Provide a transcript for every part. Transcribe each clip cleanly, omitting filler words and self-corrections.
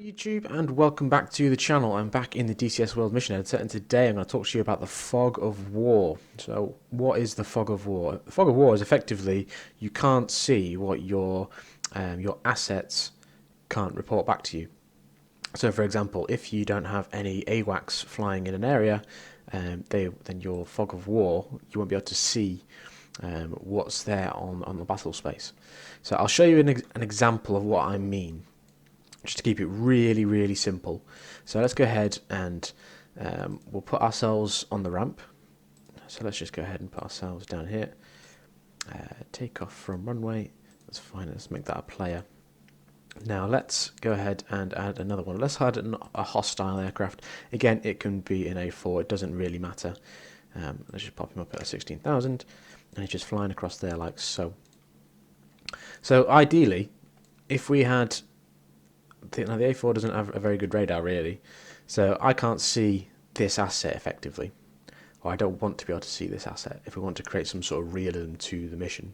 YouTube, and welcome back to the channel. I'm back in the DCS World mission editor, and today I'm going to talk to you about the fog of war. So what is the fog of war? The fog of war is effectively you can't see what your assets can't report back to you. So for example, if you don't have any AWACS flying in an area, then your fog of war, you won't be able to see what's there on the battle space. So I'll show you an example of what I mean, just to keep it really, really simple. So let's go ahead and we'll put ourselves on the ramp. So let's just go ahead and put ourselves down here. Take off from runway. That's fine. Let's make that a player. Now let's go ahead and add another one. Let's add a hostile aircraft. Again, it can be an A4. It doesn't really matter. Let's just pop him up at 16,000, and he's just flying across there like so. So ideally, if we had now the A4 doesn't have a very good radar really, so I can't see this asset effectively, or I don't want to be able to see this asset if we want to create some sort of realism to the mission.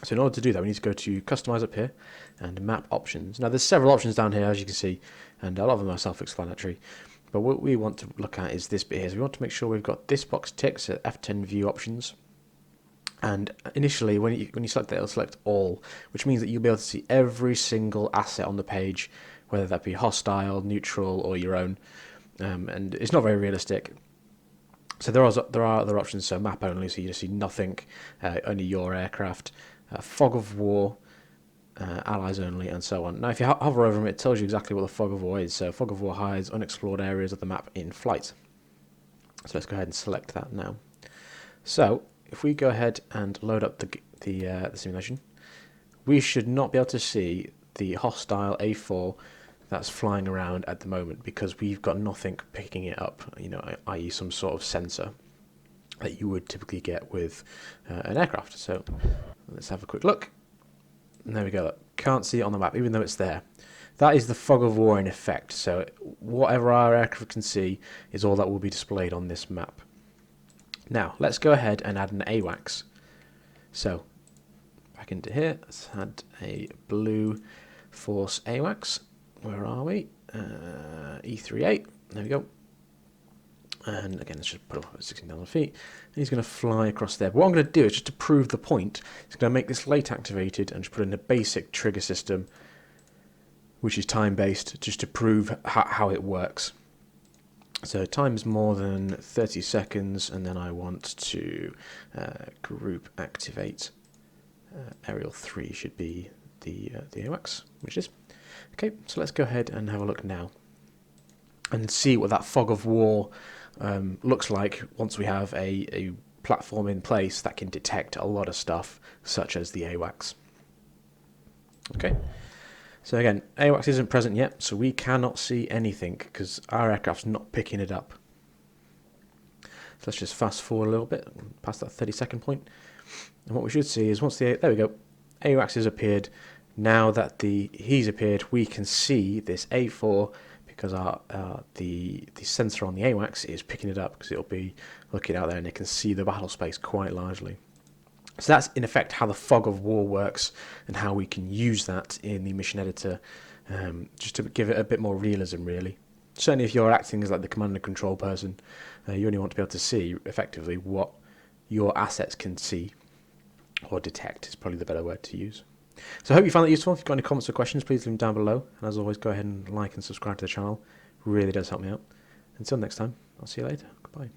So in order to do that, we need to go to Customize up here and Map Options. Now there's several options down here, as you can see, and a lot of them are self-explanatory, but what we want to look at is this bit here. So we want to make sure we've got this box ticked, so F10 View Options. And initially, when you select that, it'll select all, which means that you'll be able to see every single asset on the page, whether that be hostile, neutral, or your own. And it's not very realistic. So there are other options. So map only, so you just see nothing, only your aircraft. Fog of war, allies only, and so on. Now, if you hover over them, it tells you exactly what the fog of war is. So fog of war hides unexplored areas of the map in flight. So let's go ahead and select that now. So if we go ahead and load up the simulation, we should not be able to see the hostile A4 that's flying around at the moment because we've got nothing picking it up, i.e. some sort of sensor that you would typically get with an aircraft. So let's have a quick look. And there we go. Can't see it on the map, even though it's there. That is the fog of war in effect. So whatever our aircraft can see is all that will be displayed on this map. Now, let's go ahead and add an AWACS. So, back into here, let's add a blue force AWACS. Where are we? E38. There we go. And again, let's just put it up at 16,000 feet. And he's going to fly across there. But what I'm going to do is just to prove the point, it's going to make this late activated and just put in a basic trigger system, which is time-based, just to prove how it works. So time's more than 30 seconds, and then I want to group activate. Aerial 3 should be the AWACS, which is. Okay, so let's go ahead and have a look now and see what that fog of war looks like once we have a platform in place that can detect a lot of stuff, such as the AWACS. Okay. So again, AWACS isn't present yet, so we cannot see anything because our aircraft's not picking it up. So let's just fast forward a little bit, past that 30-second point. And what we should see is once there we go, AWACS has appeared. Now that he's appeared, we can see this A4 because the sensor on the AWACS is picking it up because it'll be looking out there and it can see the battle space quite largely. So that's in effect how the fog of war works and how we can use that in the mission editor, just to give it a bit more realism really. Certainly if you're acting as like the command and control person, you only want to be able to see effectively what your assets can see or detect is probably the better word to use. So I hope you found that useful. If you've got any comments or questions, please leave them down below. And as always, go ahead and like and subscribe to the channel. It really does help me out. Until next time, I'll see you later. Goodbye.